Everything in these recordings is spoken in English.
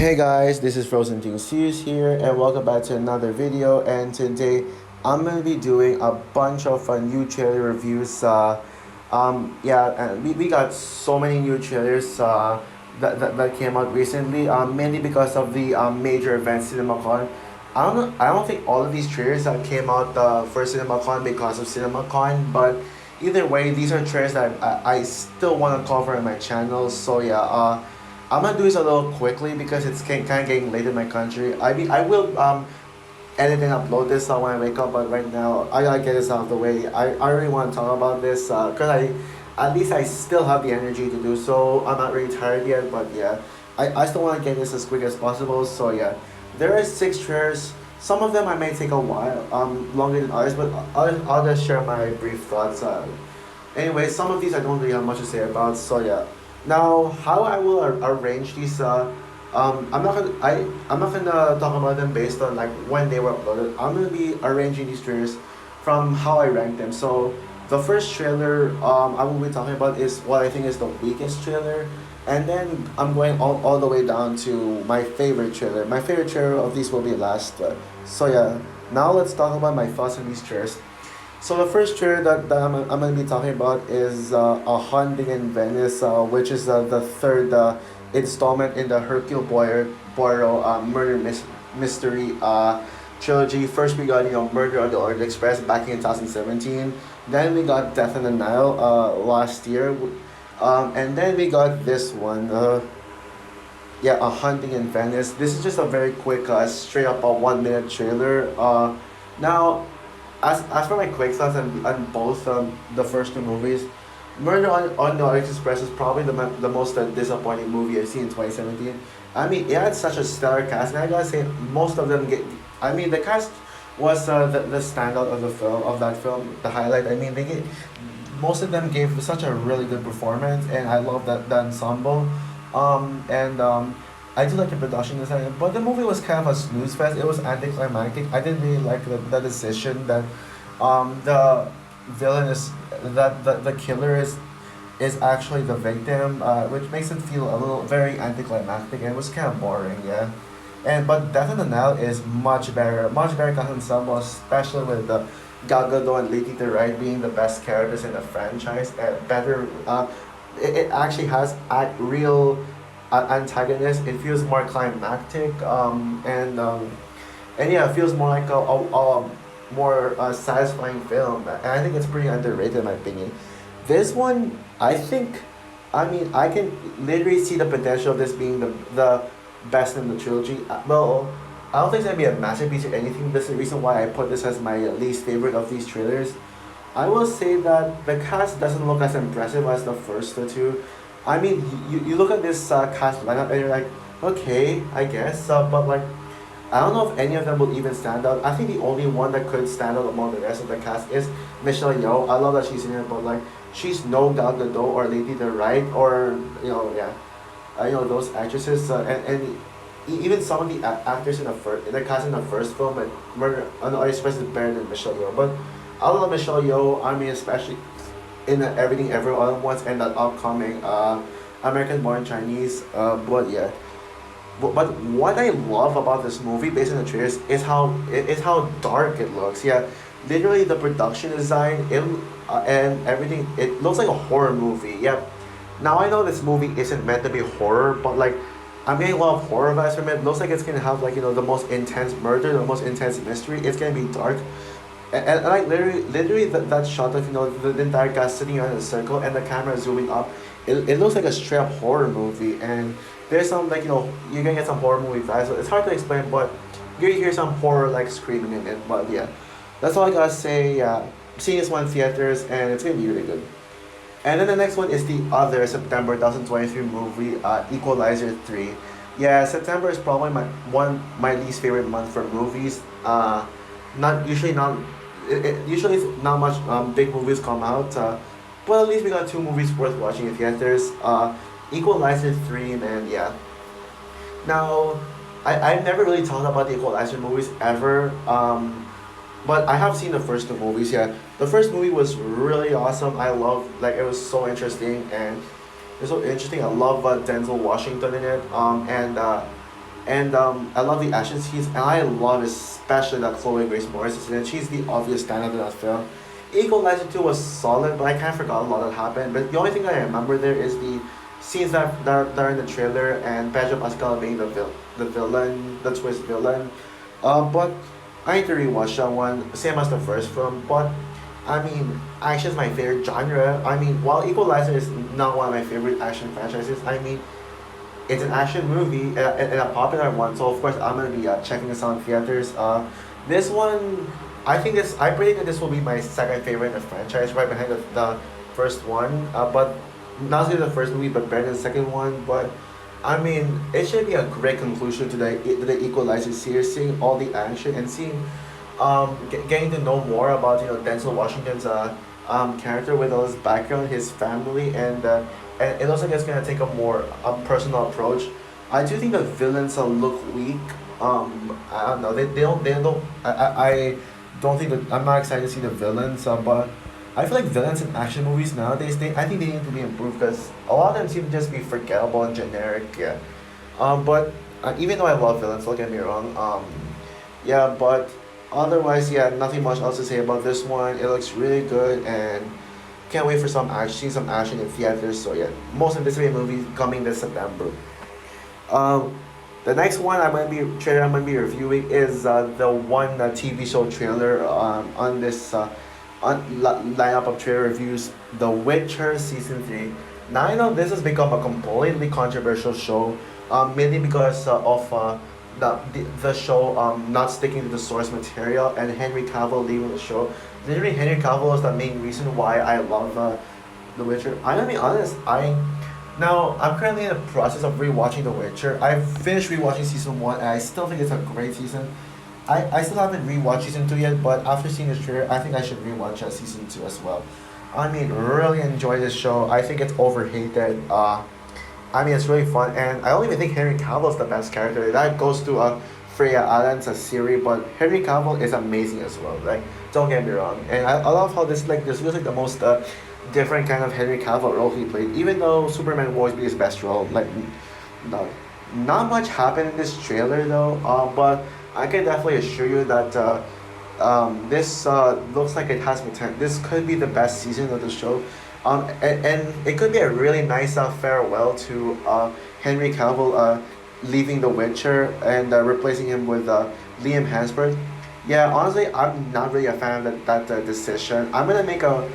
Hey guys, this is Frozen Series here, and welcome back to another video. And today, I'm gonna be doing a bunch of new trailer reviews. Yeah, and we got so many new trailers that came out recently. Mainly because of the major event CinemaCon. I don't think all of these trailers that came out for CinemaCon because of CinemaCon, but either way, these are trailers that I still want to cover on my channel. So yeah, I'm gonna do this a little quickly because it's kind of getting late in my country. I will edit and upload this when I wake up, but right now I gotta get this out of the way. I really want to talk about this because at least I still have the energy to do so. I'm not really tired yet, but yeah, I still want to get this as quick as possible. So yeah, there are six trailers. Some of them I may take a while, longer than others, but I'll just share my brief thoughts. Anyway, some of these I don't really have much to say about. So yeah, now how I will arrange these. I'm not gonna talk about them based on like when they were uploaded. I'm gonna be arranging these trailers from how I rank them. So the first trailer I will be talking about is what I think is the weakest trailer, and then I'm going all the way down to my favorite trailer. My favorite trailer of these will be last. So yeah, now let's talk about my thoughts on these trailers. So the first trailer that I'm going to be talking about is A Haunting in Venice, which is the third installment in the Hercule Poirot mystery trilogy. First we got Murder on the Orient Express back in 2017. Then we got Death on the Nile last year, and then we got this one. Yeah, A Haunting in Venice. This is just a very quick, straight up a 1 minute trailer. Now, as for my quick thoughts on both the first two movies, Murder on the Orient Express is probably the most disappointing movie I've seen in 2017. I mean, it had such a stellar cast, and I gotta say, most of them get. I mean, the cast was the standout of the film of that film, the highlight. I mean, most of them gave such a really good performance, and I love that the ensemble. And I do like the production design, but the movie was kind of a snooze fest. It was anticlimactic. I didn't really like the decision that the villain is the killer is actually the victim, which makes it feel a little very anticlimactic, and it was kind of boring, yeah. And but Death in the Nile is much better cast ensemble, especially with the Gal Gadot and Lady the Right being the best characters in the franchise. Better, it actually has real antagonist. It feels more climactic, and yeah, it feels more like a more satisfying film. And I think it's pretty underrated in my opinion. This one, I think, I mean, I can literally see the potential of this being the best in the trilogy. Well, I don't think it's gonna be a masterpiece or anything. This is the reason why I put this as my least favorite of these trailers. I will say that the cast doesn't look as impressive as the first two. I mean, you look at this cast lineup and you're like, okay, I guess, but like, I don't know if any of them will even stand out. I think the only one that could stand out among the rest of the cast is Michelle Yeoh. I love that she's in it, but like, she's no Gal Gadot or Lady the Right or yeah, those actresses and even some of the actors in the cast in the first film and Murder on the Orient Express is better than Michelle Yeoh. But I love Michelle Yeoh. I mean, especially in Everything Everywhere All at Once and that upcoming American Born Chinese. But yeah. But what I love about this movie, based on the trailers, is how dark it looks. Yeah, literally the production design, and everything. It looks like a horror movie. Yep. Now I know this movie isn't meant to be horror, but like, I'm getting a lot of horror vibes from it. It looks like it's gonna have like the most intense murder, the most intense mystery. It's gonna be dark, and like literally that shot of the entire cast sitting around in a circle and the camera zooming up. It looks like a straight up horror movie, and there's some like you're gonna get some horror movie vibes. So it's hard to explain, but you hear some horror like screaming in it. But yeah, that's all I gotta say. Yeah, seeing this one in theaters, and it's gonna be really good. And then the next one is the other September 2023 movie, Equalizer 3. Yeah, September is probably my least favorite month for movies. Not usually not usually not much big movies come out. But at least we got two movies worth watching in theaters. Equalizer 3, man, yeah. Now, I've never really talked about the Equalizer movies ever. But I have seen the first two movies, yeah. The first movie was really awesome. I love, like, it was so interesting, and it's so interesting. I love Denzel Washington in it. And And I love the action scenes, and I love especially that Chloe Grace Moretz is in it. She's the obvious standout of that film. Equalizer 2 was solid, but I kind of forgot a lot that happened. But the only thing that I remember there is the scenes that are in the trailer and Pedro Pascal being the villain, the twist villain. But I need to rewatch that one, same as the first film. But I mean, action is my favorite genre. I mean, while Equalizer is not one of my favorite action franchises, I mean, it's an action movie and a popular one. So of course I'm gonna be checking this out in theaters. This one, I predict that this will be my second favorite in the franchise, right behind the first one. But not only the first movie, but better than the second one. But I mean, it should be a great conclusion to the Equalizer series, seeing all the action and seeing getting to know more about Denzel Washington's character with all his background, his family, and it looks like it's gonna take a more personal approach. I do think the villains look weak. I don't know. They don't. I don't think that I'm not excited to see the villains. But I feel like villains in action movies nowadays, I think they need to be improved because a lot of them seem to just be forgettable and generic. Yeah. But even though I love villains, don't get me wrong. Yeah, but otherwise, yeah, nothing much else to say about this one. It looks really good and can't wait for some action, see some action in theaters. So yeah, most anticipated movie coming this September. Um, the next one I'm gonna be reviewing is the one TV show trailer on this lineup of trailer reviews, The Witcher season 3. Now I know this has become a completely controversial show, mainly because of the show not sticking to the source material and Henry Cavill leaving the show. Literally, Henry Cavill is the main reason why I love The Witcher. I'm gonna be honest, I'm currently in the process of rewatching The Witcher. I've finished rewatching season 1 and I still think it's a great season. I still haven't rewatched season 2 yet, but after seeing this trailer, I think I should rewatch season 2 as well. I mean, really enjoy this show. I think it's overhated. I mean, it's really fun, and I don't even think Henry Cavill is the best character. That goes to Freya Allen's Siri, but Henry Cavill is amazing as well. Like, don't get me wrong, and I love how this feels like the most different kind of Henry Cavill role he played. Even though Superman will always be his best role, like, no, not much happened in this trailer though. But I can definitely assure you that this looks like it has potential. This could be the best season of the show. And it could be a really nice farewell to Henry Cavill leaving The Witcher and replacing him with Liam Hemsworth. Yeah, honestly, I'm not really a fan of that decision. I'm gonna make a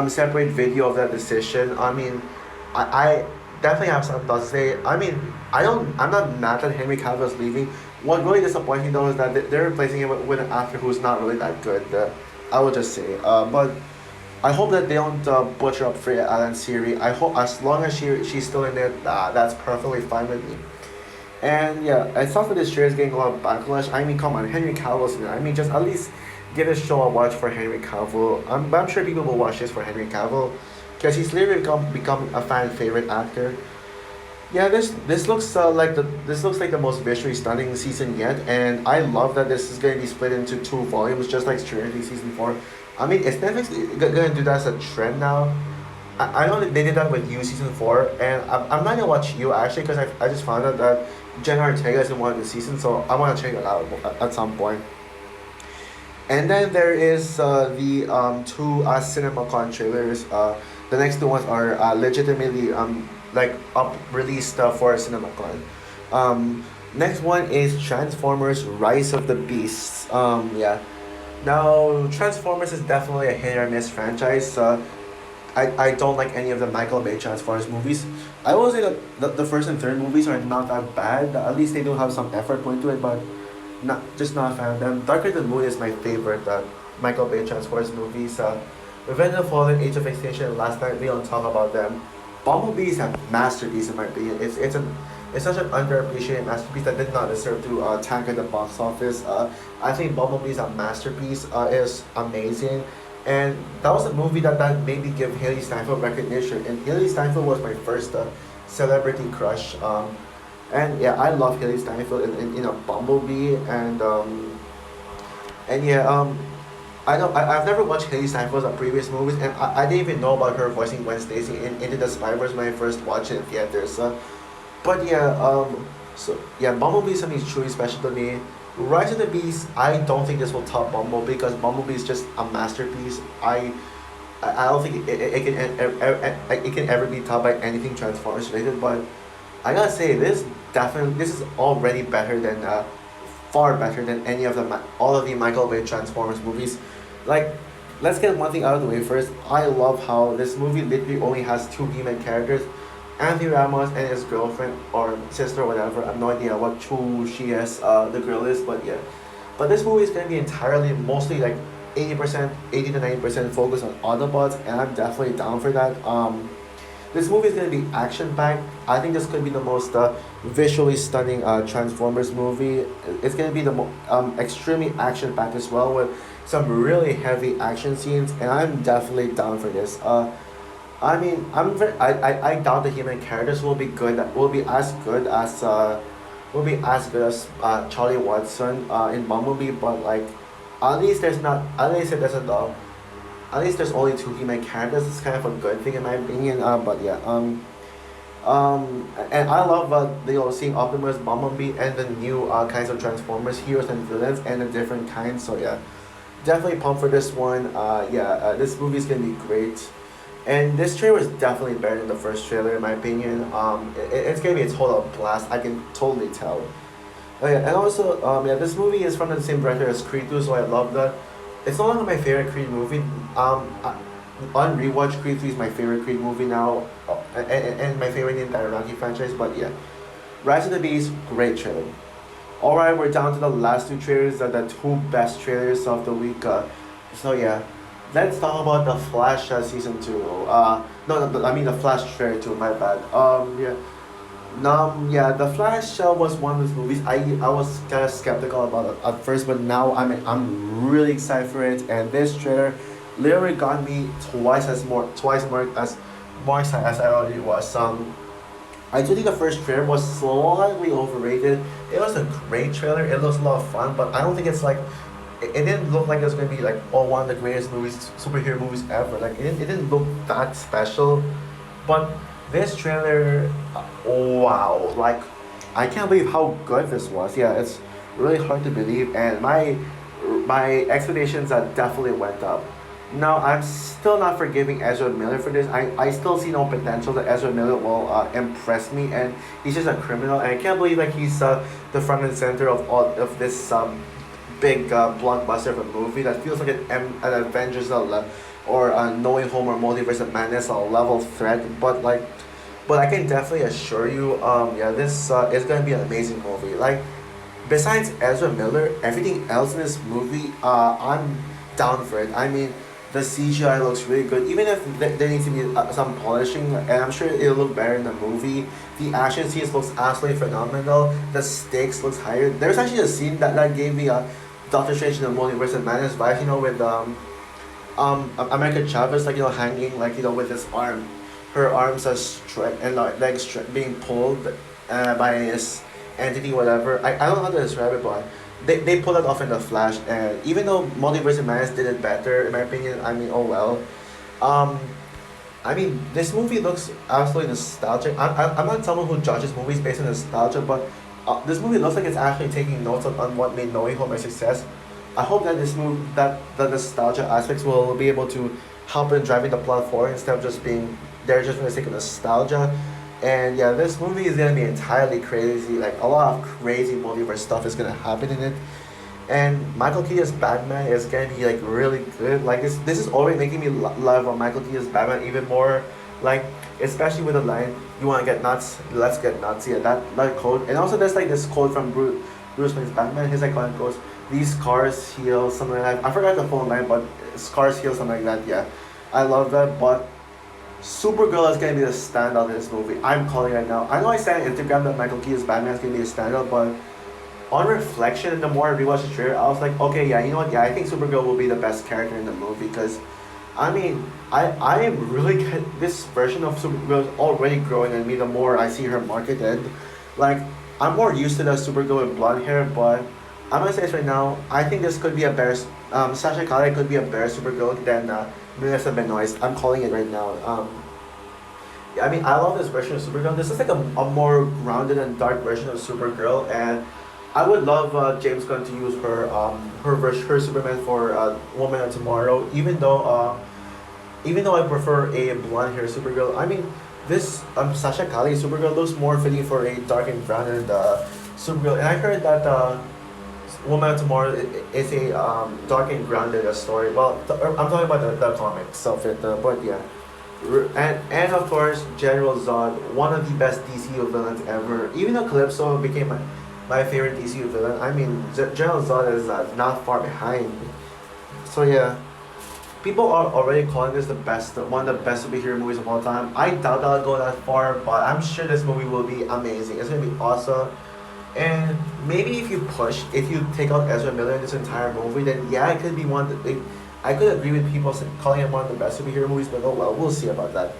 separate video of that decision. I mean, I definitely have some thoughts to say. I mean, I'm not mad that Henry Cavill is leaving. What really disappoints me though is that they're replacing him with an actor who's not really that good. I would just say. But I hope that they don't butcher up Freya Allen's Siri. I hope as long as she's still in it, that's perfectly fine with me. And yeah, it sounds like this show is getting a lot of backlash. I mean, come on, Henry Cavill's in it. I mean, just at least give this show a watch for Henry Cavill. I'm sure people will watch this for Henry Cavill because he's literally become a fan favorite actor. Yeah, this looks like the most visually stunning season yet, and I love that this is going to be split into two volumes, just like Stranger Things season 4. I mean, is Netflix gonna do that as a trend now? I know that they did that with You season 4, and I'm not gonna watch You actually because I just found out that Jenna Ortega is in one of the seasons, so I want to check it out at some point. And then there is the two CinemaCon trailers. The next two ones are legitimately like up released for CinemaCon. Next one is Transformers: Rise of the Beasts. Yeah. Now Transformers is definitely a hit or miss franchise. I don't like any of the Michael Bay Transformers movies. I will say that the first and third movies are not that bad. At least they do have some effort put into it, but not a fan of them. Darker Than Moon is my favorite Michael Bay Transformers movies. Revenge of the Fallen, Age of Extinction, and Last Night we don't talk about them. Bumblebee is a masterpiece in my opinion. It's such an underappreciated masterpiece that did not deserve to tank at the box office. I think Bumblebee is a masterpiece. It is amazing. And that was a movie that made me give Haley Steinfeld recognition. And Haley Steinfeld was my first celebrity crush. And yeah, I love Haley Steinfeld in a Bumblebee. And yeah, I've never watched Haley Steinfeld's previous movies, and I didn't even know about her voicing Gwen Stacy in Into the Spider-Verse when I first watched it in theaters. But yeah, So yeah, Bumblebee is something truly special to me. Rise of the Beast, I don't think this will top Bumblebee because Bumblebee is just a masterpiece. I don't think it can it can ever be topped by anything Transformers related. But I gotta say this is already better than far better than any of the all of the Michael Bay Transformers movies. Like, let's get one thing out of the way first. I love how this movie literally only has two human characters, Anthony Ramos and his girlfriend or sister or whatever. I have no idea what who she is, the girl is, but yeah. But this movie is gonna be entirely, mostly like 80%, 80 to 90% focused on Autobots, and I'm definitely down for that. This movie is gonna be action packed. I think this could be the most visually stunning Transformers movie. It's gonna be the extremely action packed as well, with some really heavy action scenes, and I'm definitely down for this. I mean, I doubt the human characters will be good. Will be as good as Charlie Watson in Bumblebee, but like at least there's not at least it doesn't at least there's only two human characters. It's kind of a good thing in my opinion. But yeah, and I love seeing Optimus, Bumblebee, and the new kinds of Transformers, heroes and villains, and the different kinds. So yeah, definitely pumped for this one. This movie is gonna be great. And this trailer is definitely better than the first trailer in my opinion. It's gonna be a total blast. I can totally tell. Oh yeah, and also this movie is from the same director as Creed 2, so I love that. It's no longer my favorite Creed movie. On rewatch, Creed 3 is my favorite Creed movie now, and my favorite in the entire Rocky franchise. But yeah, Rise of the Beast, great trailer. All right, we're down to the last two trailers, the two best trailers of the week. So yeah, let's talk about the Flash season 2. No, I mean the Flash trailer 2. My bad. The Flash was one of those movies I was kind of skeptical about it at first, but now I'm really excited for it, and this trailer literally got me twice more excited as I already was. I do think the first trailer was slightly overrated. It was a great trailer. It looks a lot of fun, but I don't think it's like it didn't look like it was gonna be like one of the greatest superhero movies ever. Like it didn't look that special, but this trailer, wow! Like, I can't believe how good this was. Yeah, it's really hard to believe, and my expectations definitely went up. Now I'm still not forgiving Ezra Miller for this. I still see no potential that Ezra Miller will impress me, and he's just a criminal, and I can't believe like he's the front and center of all of this big blockbuster of a movie that feels like an Avengers or Knowing Home or Multiverse of Madness level threat, but I can definitely assure you, this is gonna be an amazing movie. Like, besides Ezra Miller, everything else in this movie, I'm down for it. I mean, the CGI looks really good, even if there needs to be some polishing, and I'm sure it'll look better in the movie. The action scenes looks absolutely phenomenal. The stakes looks higher. There's actually a scene that gave me a Doctor Strange in the Multiverse of Madness vibes, with America Chavez, like, hanging, like, with his arm. Her arms are and legs being pulled by his entity, whatever. I don't know how to describe it, but they pulled it off in the Flash, and even though Multiverse of Madness did it better, in my opinion, I mean, oh well. I mean, this movie looks absolutely nostalgic. I'm not someone who judges movies based on nostalgia, but this movie looks like it's actually taking notes on what made Knowing Home a success. I hope that that the nostalgia aspects will be able to help in driving the plot forward instead of just being there just for the sake of nostalgia. And yeah, this movie is gonna be entirely crazy. Like, a lot of crazy multiverse stuff is gonna happen in it. And Michael Keaton's Batman is gonna be like really good. Like, this is already making me love Michael Keaton's Batman even more. Like, especially with the line, "You wanna get nuts? Let's get nuts." Yeah, that quote. And also there's like this quote from Bruce Wayne's Batman. His iconic goes, "These scars heal," something like that. I forgot the full line, but scars heal, something like that. Yeah, I love that. But Supergirl is gonna be the standout in this movie. I'm calling it right now. I know I said on Instagram that Michael Keaton's Batman is gonna be a standout, but on reflection, the more I rewatched the trailer, I was like, okay, yeah, you know what? Yeah, I think Supergirl will be the best character in the movie because, I mean, I am really this version of Supergirl is already growing on me. The more I see her marketed, like, I'm more used to the Supergirl with blonde hair, but I'm gonna say this right now. I think this could be a better. Sasha Calle could be a better Supergirl than Melissa Benoist. I'm calling it right now. I mean, I love this version of Supergirl. This is like a more grounded and dark version of Supergirl, and I would love James Gunn to use her version, her Superman for Woman of Tomorrow. Even though I prefer a blonde hair Supergirl, I mean this Sasha Kali Supergirl looks more fitting for a dark and grounded Supergirl. And I heard that Woman of Tomorrow is a dark and grounded story. Well, I'm talking about the comics of it, but yeah. And of course, General Zod, one of the best DCU villains ever. Even though Calypso became my favorite DCU villain, I mean, General Zod is not far behind. So yeah, people are already calling this the best, one of the best superhero movies of all time. I doubt I'll go that far, but I'm sure this movie will be amazing. It's gonna be awesome. And maybe if you take out Ezra Miller in this entire movie, then yeah, it could be one. I could agree with people calling it one of the best superhero movies, but oh well, we'll see about that.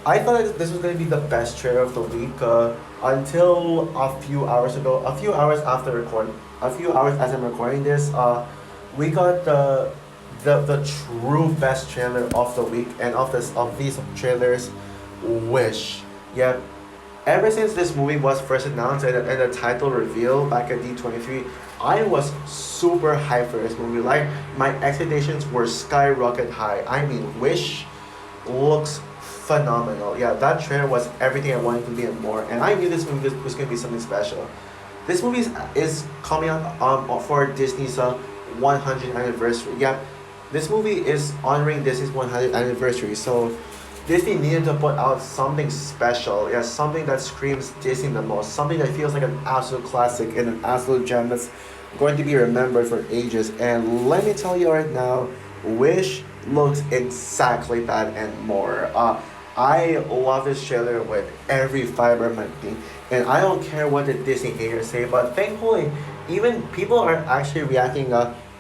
I thought that this was going to be the best trailer of the week until a few hours ago. A few hours as I'm recording this, we got the true best trailer of the week and of these trailers, Wish. Yeah, ever since this movie was first announced and the title reveal back at D23, I was super hyped for this movie. Like my expectations were skyrocket high. I mean, Wish looks phenomenal. Yeah, that trailer was everything I wanted to be and more. And I knew this movie was going to be something special. This movie is coming out for Disney's 100th anniversary. Yeah, this movie is honoring Disney's 100th anniversary. So Disney needed to put out something special. Yeah, something that screams Disney the most. Something that feels like an absolute classic and an absolute gem that's going to be remembered for ages. And let me tell you right now, Wish looks exactly that and more. I love this trailer with every fiber of my being, and I don't care what the Disney haters say. But thankfully, even people are actually reacting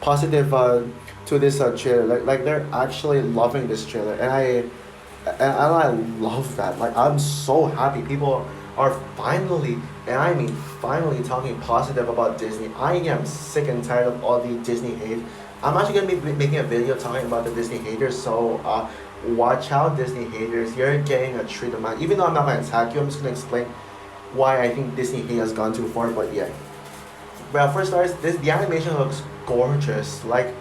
positive to this trailer. Like they're actually loving this trailer, and I love that. Like I'm so happy people are finally, and I mean finally, talking positive about Disney. I am sick and tired of all the Disney hate. I'm actually gonna be making a video talking about the Disney haters. So watch out, Disney haters. You're getting a treat of mine. Even though I'm not gonna attack you, I'm just gonna explain why I think Disney hate has gone too far. But yeah. Well, for starters, the animation looks gorgeous. Like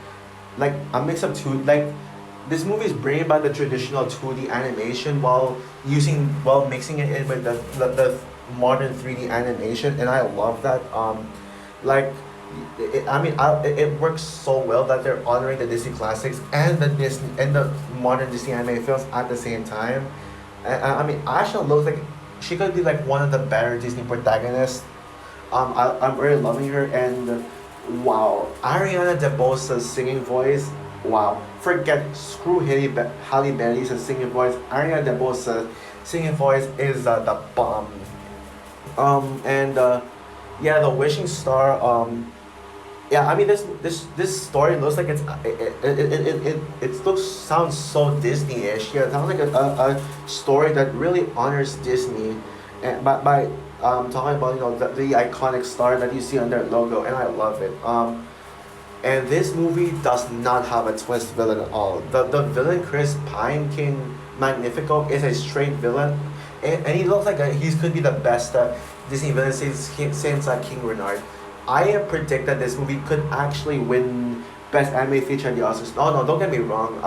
a mix of two. Like this movie is bringing back the traditional 2D animation while mixing it in with the modern 3D animation, and I love that. Like it works so well that they're honoring the Disney classics and the modern Disney anime films at the same time. And I mean, Asha looks like she could be like one of the better Disney protagonists. I'm really loving her, and wow, Ariana DeBosa's singing voice. Wow, forget screw Halle Berry's singing voice. Ariana DeBosa's singing voice is the bomb. And yeah, the Wishing Star. Yeah, I mean this story looks like it looks sounds so Disney-ish. Yeah, it sounds like a story that really honors Disney, and by talking about the iconic star that you see on their logo, and I love it. And this movie does not have a twist villain at all. The villain Chris Pine King Magnifico is a straight villain, and he looks like he could be the best Disney villain since King Renard. I predict that this movie could actually win Best Anime Feature at the Oscars. No, don't get me wrong.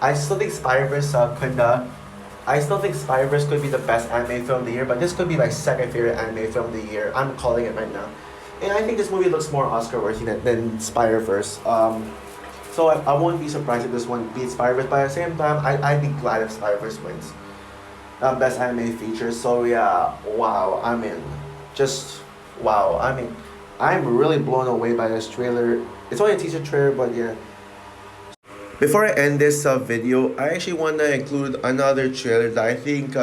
I still think Spider-Verse I still think Spider-Verse could be the best anime film of the year, but this could be my second favorite anime film of the year. I'm calling it right now. And I think this movie looks more Oscar worthy than Spider-Verse. So I won't be surprised if this one beats Spider-Verse, but at the same time, I'd be glad if Spider-Verse wins Best Anime Feature. So yeah, wow, just wow. I'm really blown away by this trailer. It's only a teaser trailer, but yeah. Before I end this video, I actually want to include another trailer that I think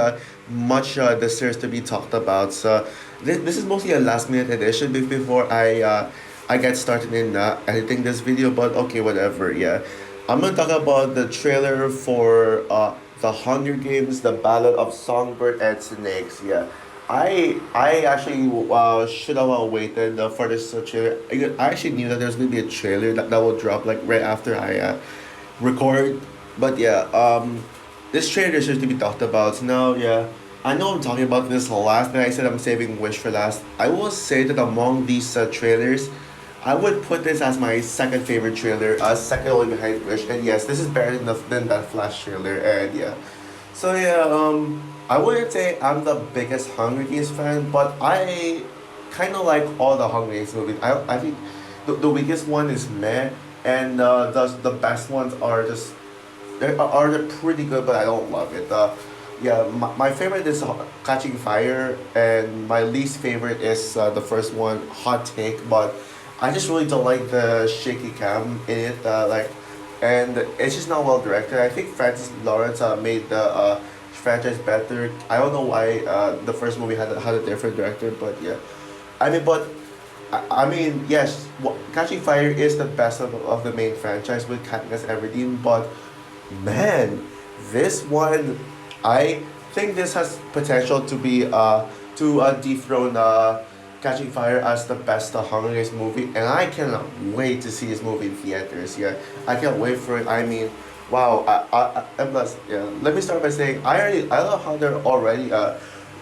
much deserves to be talked about. So this is mostly a last minute edition before I get started in editing this video, but okay, whatever. Yeah, I'm gonna talk about the trailer for the Hunger Games, the Ballad of Songbird and Snakes. Yeah. I actually should have waited for this trailer. I actually knew that there's gonna be a trailer that will drop like right after I record. But yeah, this trailer deserves to be talked about. Now, yeah, I know I'm talking about this last, but I said I'm saving Wish for last. I will say that among these trailers, I would put this as my second favorite trailer, second only behind Wish. And yes, this is better than that Flash trailer. And yeah, so yeah, I wouldn't say I'm the biggest Hunger Games fan, but I kind of like all the Hunger Games movies. I think the weakest one is Meh, and the best ones are just are pretty good, but I don't love it. Yeah, my favorite is Catching Fire, and my least favorite is the first one, Hot Take. But I just really don't like the shaky cam in it. And it's just not well directed. I think Francis Lawrence made the franchise better. I don't know why the first movie had a different director, but yeah. I mean, but I mean, yes, Catching Fire is the best of the main franchise with Katniss Everdeen, but man, this one, I think this has potential to be to dethrone Catching Fire as the best Hunger Games movie, and I cannot wait to see this movie in theaters. Yeah, I can't wait for it. I mean, wow. I'm blessed. Yeah. Let me start by saying I love how they're already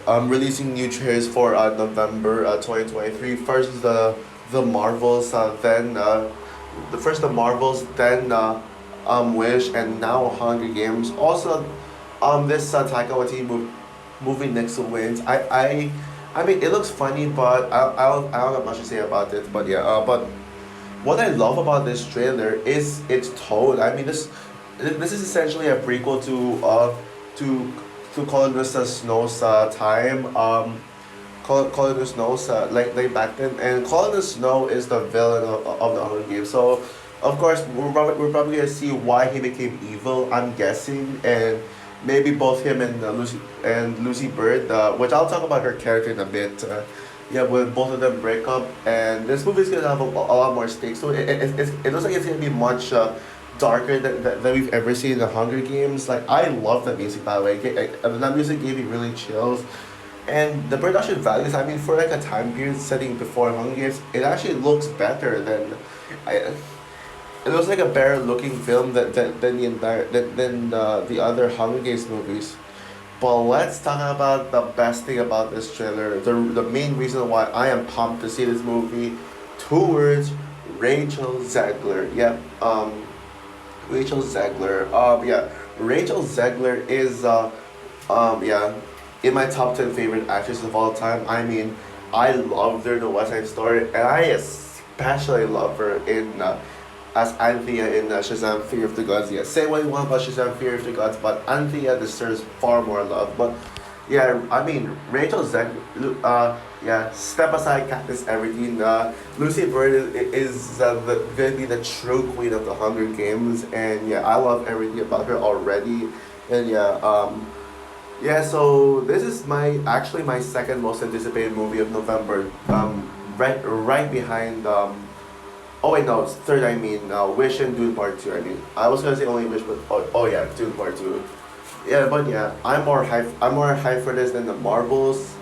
releasing new trailers for November 2023. First the Marvels, then the Marvels, then Wish, and now Hunger Games. Also, this Taika Waititi movie Next to Wins. I mean, it looks funny, but I don't have much to say about it. But yeah, but what I love about this trailer is its tone. I mean, this is essentially a prequel to Colin Snow's time. Colin Snow's like back then, and Colin Snow is the villain of the Hunger Games. So, of course, we're probably gonna see why he became evil. I'm guessing, and maybe both him and Lucy Bird, which I'll talk about her character in a bit. Yeah, when both of them break up, and this movie is gonna have a lot more stakes. So it looks like it's gonna be much darker than we've ever seen in the Hunger Games. Like, I love that music, by the way. That music gave me really chills. And the production values, I mean, for like a time period setting before Hunger Games, it actually looks better than. I, it looks like a better looking film than the entire than the other Hunger Games movies. But let's talk about the best thing about this trailer. The main reason why I am pumped to see this movie. Two words: Rachel Zegler. Yep. Rachel Zegler. Yeah. Rachel Zegler is yeah, in my top 10 favorite actresses of all time. I mean, I loved her in The West Side Story, and I especially love her in as Anthea in Shazam: Fear of the Gods. Yeah, say what you want about Shazam: Fear of the Gods, but Anthea deserves far more love. But yeah, I mean, Rachel Zegler. Yeah, step aside Katniss Everdeen. Lucy Bird is gonna be the true queen of the Hunger Games, and yeah, I love everything about her already. And yeah, yeah. So this is actually my second most anticipated movie of November. Right behind Oh wait, no, it's third. I mean, Wish and Dune Part Two. I mean, I was gonna say only Wish, but oh yeah, Dune Part Two. Yeah, but yeah, I'm more hyped. I'm more hyped for this than the Marvels,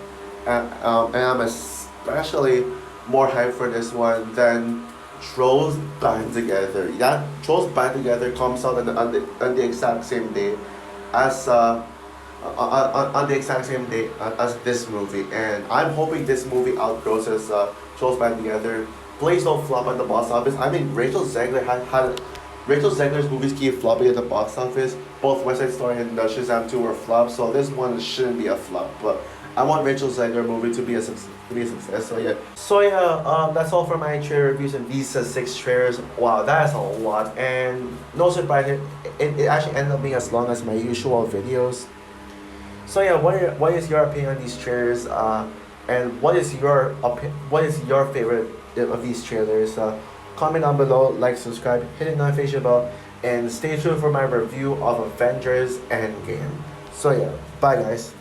and I'm especially more hyped for this one than Trolls Band Together. Yeah, Trolls Band Together comes out on the exact same day as on the exact same day as this movie, and I'm hoping this movie outgrows as Trolls Band Together. Please don't flop at the box office. I mean, Rachel Zegler's movies keep flopping at the box office. Both West Side Story and Shazam 2 were flops, so this one shouldn't be a flop. But I want Rachel Zegler movie to be a success. So yeah. So yeah, that's all for my trailer reviews and these 6 trailers. Wow, that's a lot, and no surprise, it actually ended up being as long as my usual videos. So yeah, what is your opinion on these trailers? And what is your favorite of these trailers? Comment down below, like, subscribe, hit the notification bell, and stay tuned for my review of Avengers Endgame. So yeah, bye guys.